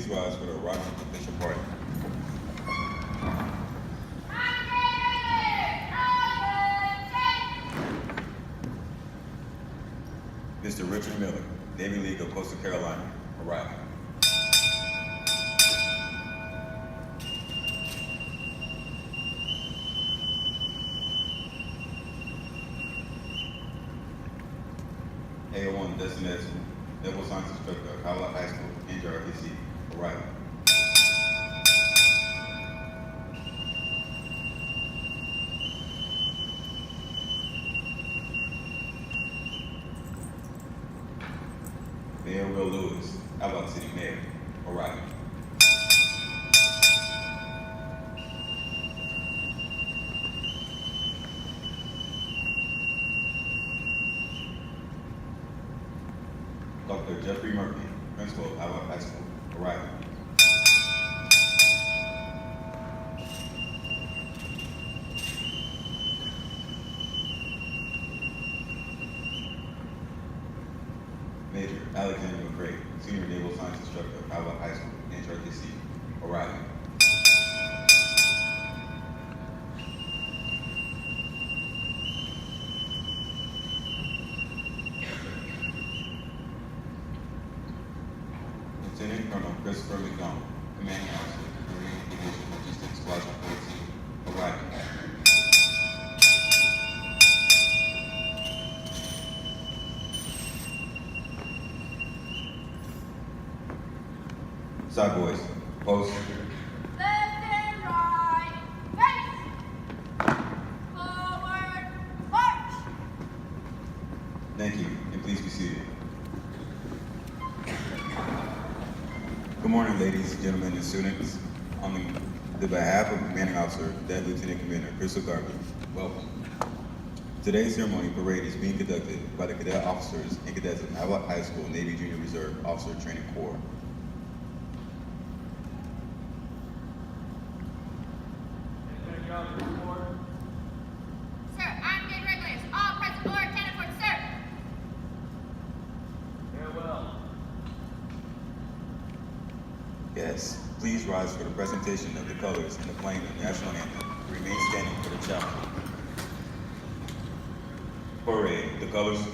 please rise for the rock official party. Mr. Richard Miller, Navy League of Coastal Carolina, arriving. AO1 Destination, Naval Science Instructor, Howard High School, NJROTC, arriving. Mayor Will Lewis, Alabama City Mayor, arriving. Dr. Jeffrey Murphy, Principal of Alabama High School, arriving. Major Alexander McCray, Senior Naval Science Instructor of Alabama High School, NJROTC, arriving. Lieutenant Colonel Christopher McDonald, Commanding Officer, Marine Division Logistics Squadron 14, arriving. Side boys, post. Left and right, face. Forward, march. Thank you, and please be seated. Good morning, ladies, gentlemen, and students. On the behalf of Commanding Officer, Cadet Lieutenant Commander Crystal Garvey, welcome. Today's ceremony parade is being conducted by the cadet officers and cadets of Alabama High School Navy Junior Reserve Officer Training Corps. Sir, I'm getting regulars. All present or attended for sir. Farewell. Yes, please rise for the presentation of the colors and the playing of the national anthem. Remain standing for the challenge. Parade, the colors.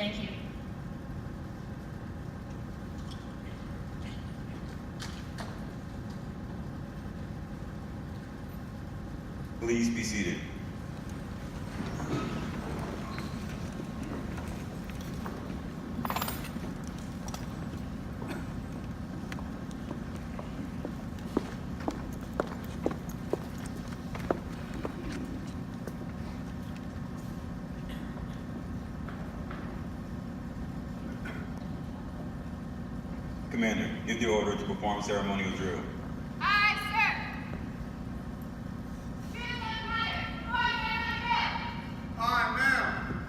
Thank you. Please be seated. Commander, give the order to perform ceremonial drill. Aye, sir. Students and commanders, report ceremony drill. Aye, ma'am.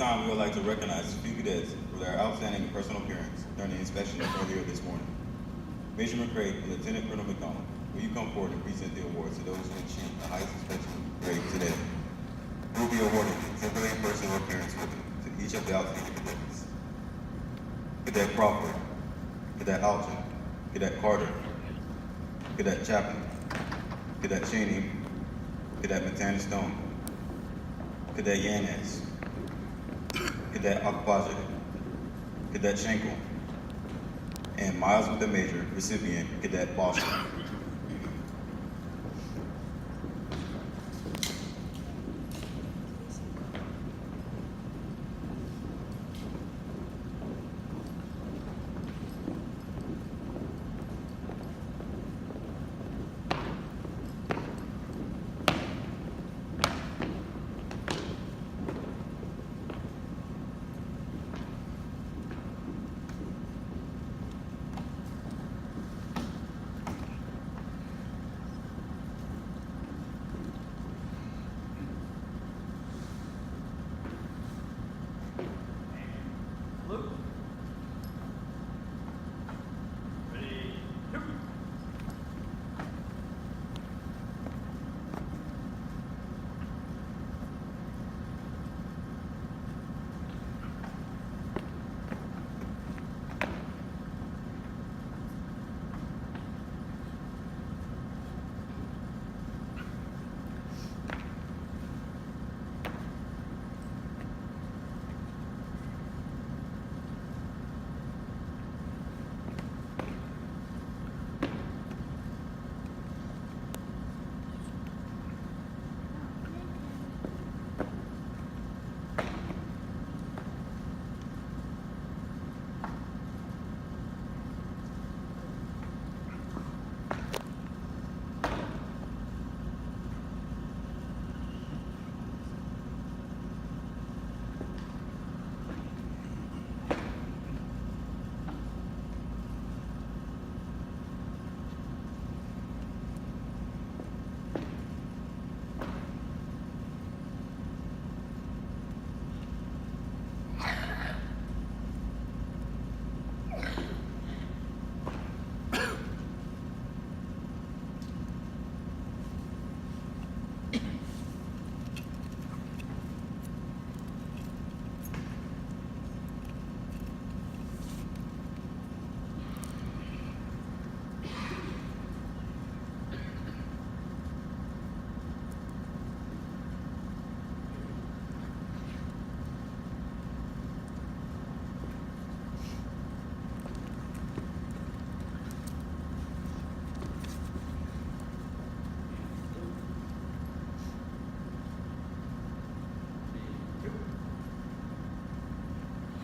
time, we would like to recognize a few cadets for their outstanding personal appearance during the inspection earlier this morning. Major McCray and Lieutenant Colonel McDonald, will you come forward and present the awards to those who achieved the highest inspection grade today? You will be awarded exemplary personal appearance to each of the outstanding cadets. Cadet Crawford, Cadet Alton, Cadet Carter, Cadet Chapman, Cadet Cheney, Cadet Montana Stone, Cadet Yanez, Cadet Akbaje, Cadet Schenkel, and Miles with the Major recipient, Cadet Boston.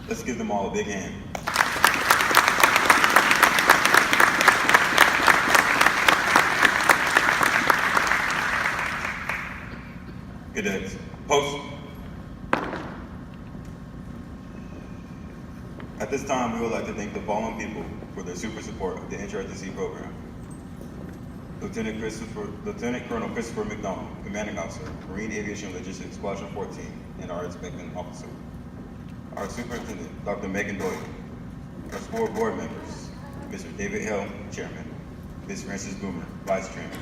Let's give them all a big hand. Cadets, post. At this time, we would like to thank the following people for their super support of the NJROTC program. Lieutenant Colonel Christopher McDonald, Commanding Officer, Marine Aviation Logistics Squadron 14, and our Inspecting Officer. Our Superintendent, Dr. Megan Doyle. Our school board members, Mr. David Hill, Chairman, Ms. Frances Boomer, Vice Chairman,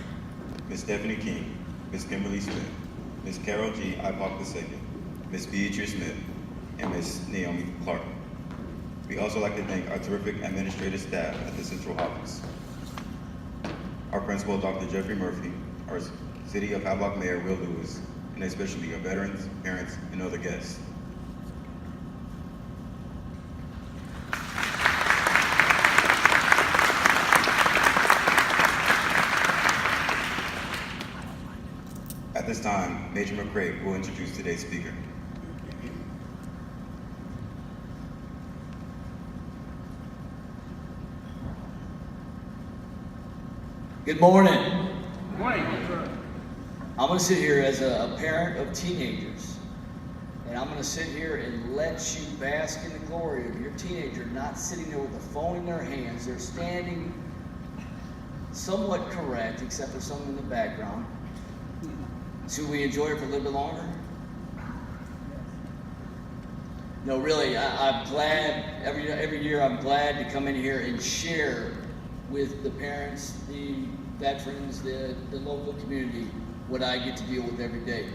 Ms. Stephanie King, Ms. Kimberly Smith, Ms. Carol G. Ipock II, Ms. Beatrice Smith, and Ms. Naomi Clark. We'd also like to thank our terrific administrative staff at the Central Office. Our principal, Dr. Jeffrey Murphy, our City of Havelock Mayor, Will Lewis, and especially our veterans, parents, and other guests. At this time, Major McCray will introduce today's speaker. Good morning. Good morning. I'm going to sit here as a parent of teenagers, and I'm going to sit here and let you bask in the glory of your teenager not sitting there with a phone in their hands. They're standing somewhat correct, except for someone in the background. Should we enjoy it for a little bit longer? No, really, I'm glad, every year I'm glad to come in here and share with the parents, the veterans, the local community, what I get to deal with every day.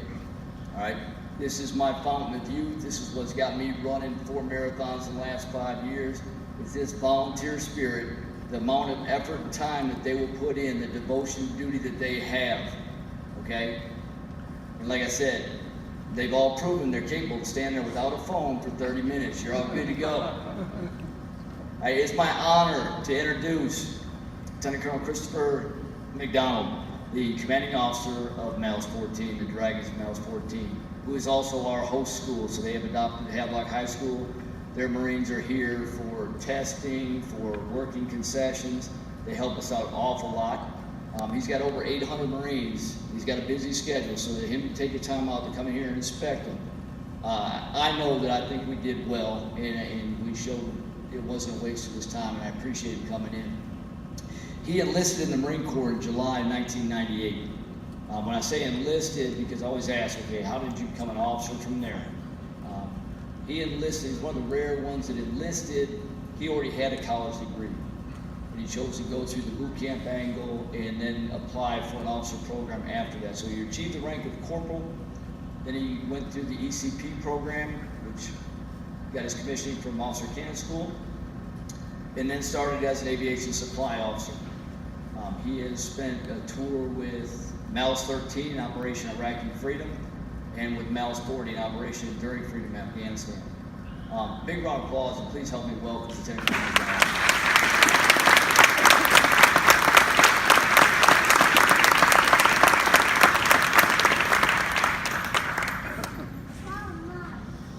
All right, this is my fountain of youth. This is what's got me running 4 marathons in the last 5 years. It's this volunteer spirit, the amount of effort and time that they will put in, the devotion and duty that they have, okay? And like I said, they've all proven they're capable of standing there without a phone for 30 minutes. You're all good to go. It's my honor to introduce Lieutenant Colonel Christopher McDonald, the commanding officer of Miles 14, the Dragons of Miles 14, who is also our host school. So they have adopted Havelock High School. Their Marines are here for testing, for working concessions. They help us out an awful lot. He's got over 800 Marines. He's got a busy schedule, so that him to take the time out to come in here and inspect them, I know that I think we did well, and we showed it wasn't a waste of his time, and I appreciate him coming in. He enlisted in the Marine Corps in July 1998. When I say enlisted, because I always ask, okay, how did you become an officer from there? He enlisted, he's one of the rare ones that enlisted. He already had a college degree. And he chose to go through the boot camp angle and then apply for an officer program after that. So he achieved the rank of corporal. Then he went through the ECP program, which got his commissioning from Officer Candidate School, and then started as an aviation supply officer. He has spent a tour with Miles 13 in Operation Iraqi Freedom, and with Miles 40 in Operation Enduring Freedom, Afghanistan. Big round of applause, and please help me welcome Lieutenant Colonel McDonald.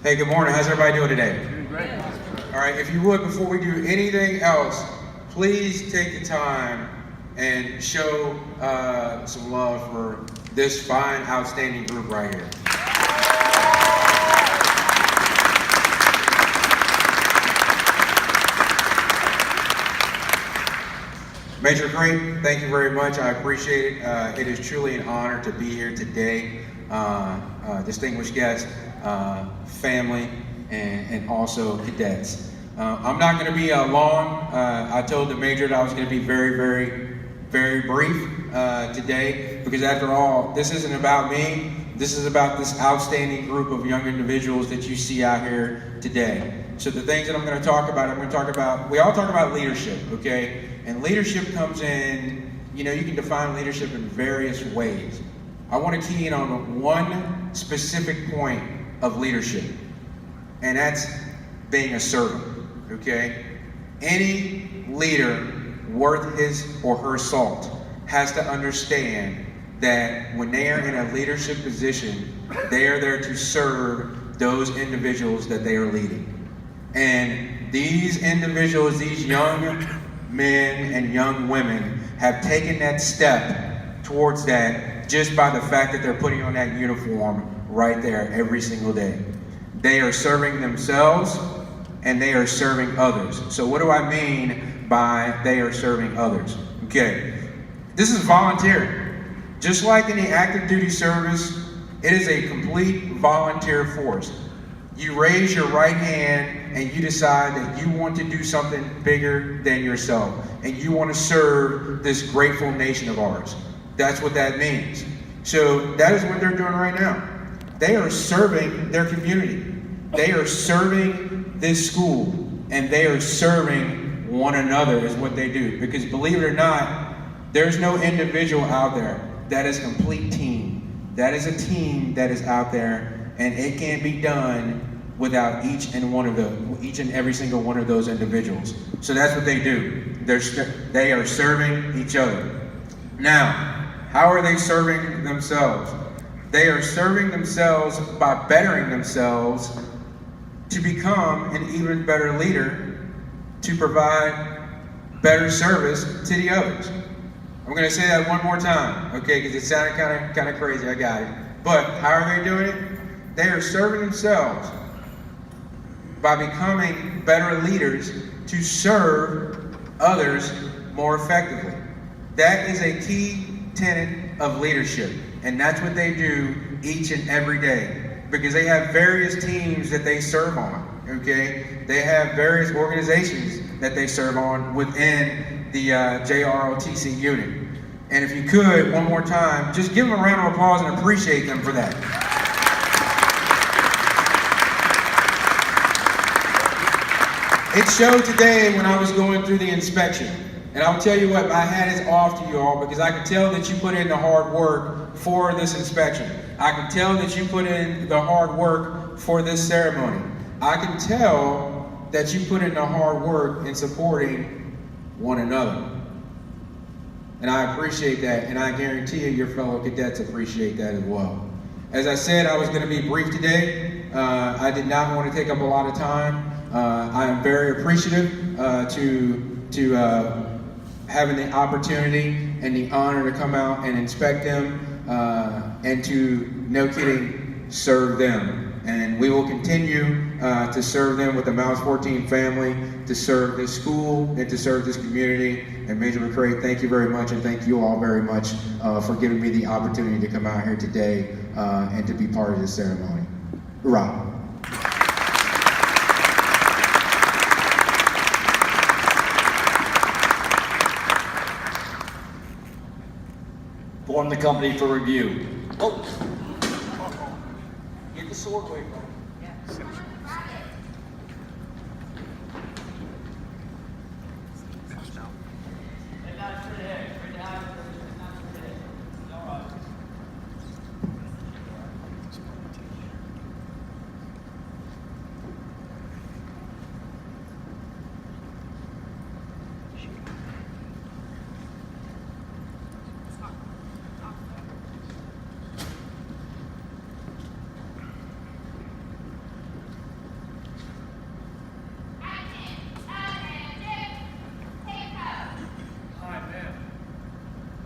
Hey, good morning. How's everybody doing today? Doing great. All right, if you would, before we do anything else, please take the time and show some love for this fine, outstanding group right here. Major Crate, thank you very much. I appreciate it. It is truly an honor to be here today. Distinguished guests, family, and also cadets. I'm not going to be long. I told the Major that I was going to be very, very, very brief today, because after all, this isn't about me. This is about this outstanding group of young individuals that you see out here today. So the things that I'm going to talk about, we all talk about leadership, okay? And leadership comes in, you can define leadership in various ways. I want to key in on one specific point of leadership, and that's being a servant, okay? Any leader worth his or her salt has to understand that when they are in a leadership position, they are there to serve those individuals that they are leading. And these individuals, these young men and young women, have taken that step towards that just by the fact that they're putting on that uniform right there every single day. They are serving themselves and they are serving others. So what do I mean by they are serving others? Okay, this is volunteer. Just like in the active duty service, it is a complete volunteer force. You raise your right hand and you decide that you want to do something bigger than yourself, and you want to serve this grateful nation of ours. That's what that means. So that is what they're doing right now. They are serving their community. They are serving this school, and they are serving one another is what they do. Because believe it or not, there's no individual out there that is a complete team. That is a team that is out there, and it can't be done without each and every single one of those individuals. So that's what they do. They are serving each other. Now, how are they serving themselves? They are serving themselves by bettering themselves to become an even better leader, to provide better service to the others. I'm going to say that one more time, okay, because it sounded kind of crazy. I got it. But how are they doing it? They are serving themselves by becoming better leaders to serve others more effectively. That is a key tenet of leadership, and that's what they do each and every day, because they have various teams that they serve on. okay? They have various organizations that they serve on within the JROTC unit. And if you could, one more time, just give them a round of applause and appreciate them for that. It showed today when I was going through the inspection. And I'll tell you what, my hat is off to you all because I can tell that you put in the hard work for this inspection. I can tell that you put in the hard work for this ceremony. I can tell that you put in the hard work in supporting one another. And I appreciate that, and I guarantee you your fellow cadets appreciate that as well. As I said, I was going to be brief today. I did not want to take up a lot of time. I am very appreciative to having the opportunity and the honor to come out and inspect them and to, no kidding, serve them. And we will continue to serve them with the Mouse 14 family, to serve this school, and to serve this community. And Major McCray, thank you very much, and thank you all very much for giving me the opportunity to come out here today and to be part of this ceremony. Hurrah. Form the company for review. Oh. Get the sword away, bro.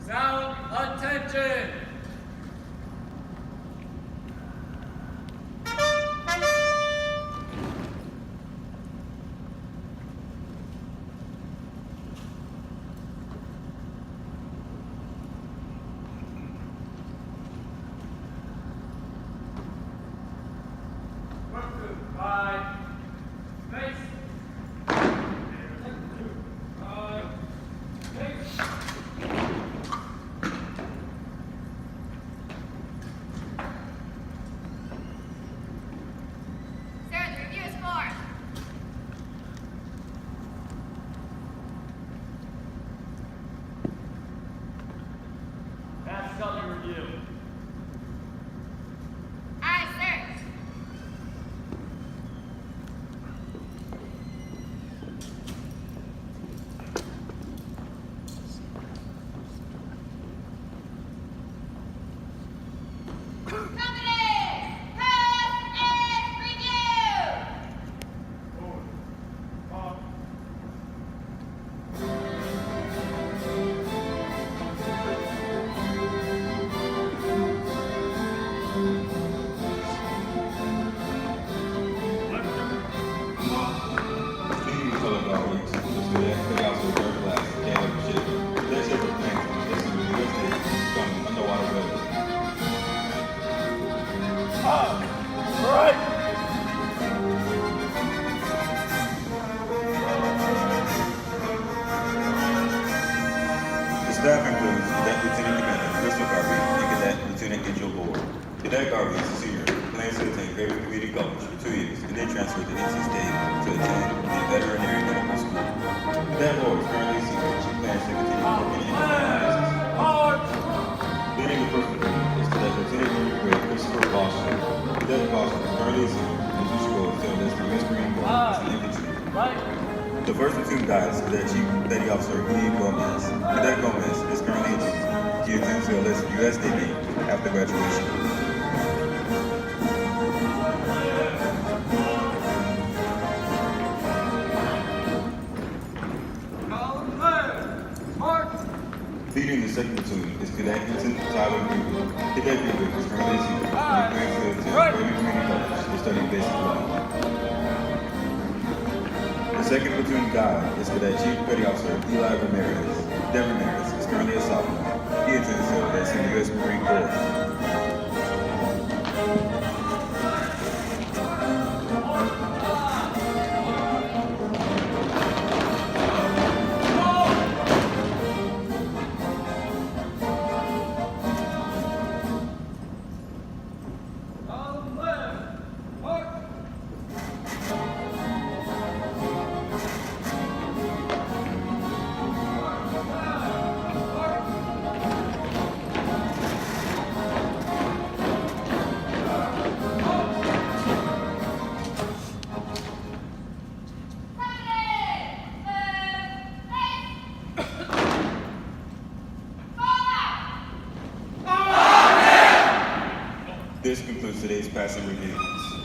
Sound attention! Staff includes Cadet Lieutenant Commander Crystal Garvey and Cadet Lieutenant Angel Lord. Cadet Garvey is a senior who plans to attend Favorite Community College for 2 years and then transfer to NC State to attend the veterinary medical school. Cadet Lord is currently a senior. She plans to continue working in the business. Leading the first platoon is Cadet Lieutenant Junior Grade Christopher Foster. Cadet Foster is currently a senior and future goal is to enlist the U.S. Marine Corps as an infantry. The first platoon guide is Cadet Chief Petty Officer Ian Gomez. Cadet Gomez is currently a chief. He intends to enlist U.S. Navy after graduation. Leading the second platoon is Cadet Hinton Tyler Gruber. Cadet Gruber is currently a senior. He plans to attend Favorite Community College to study basic law. The second platoon guide is Cadet Chief Petty Officer Eli Ramirez. Cadet Ramirez is currently a sophomore. He intends to enlist in the U.S. Marine Corps. This concludes today's passing review.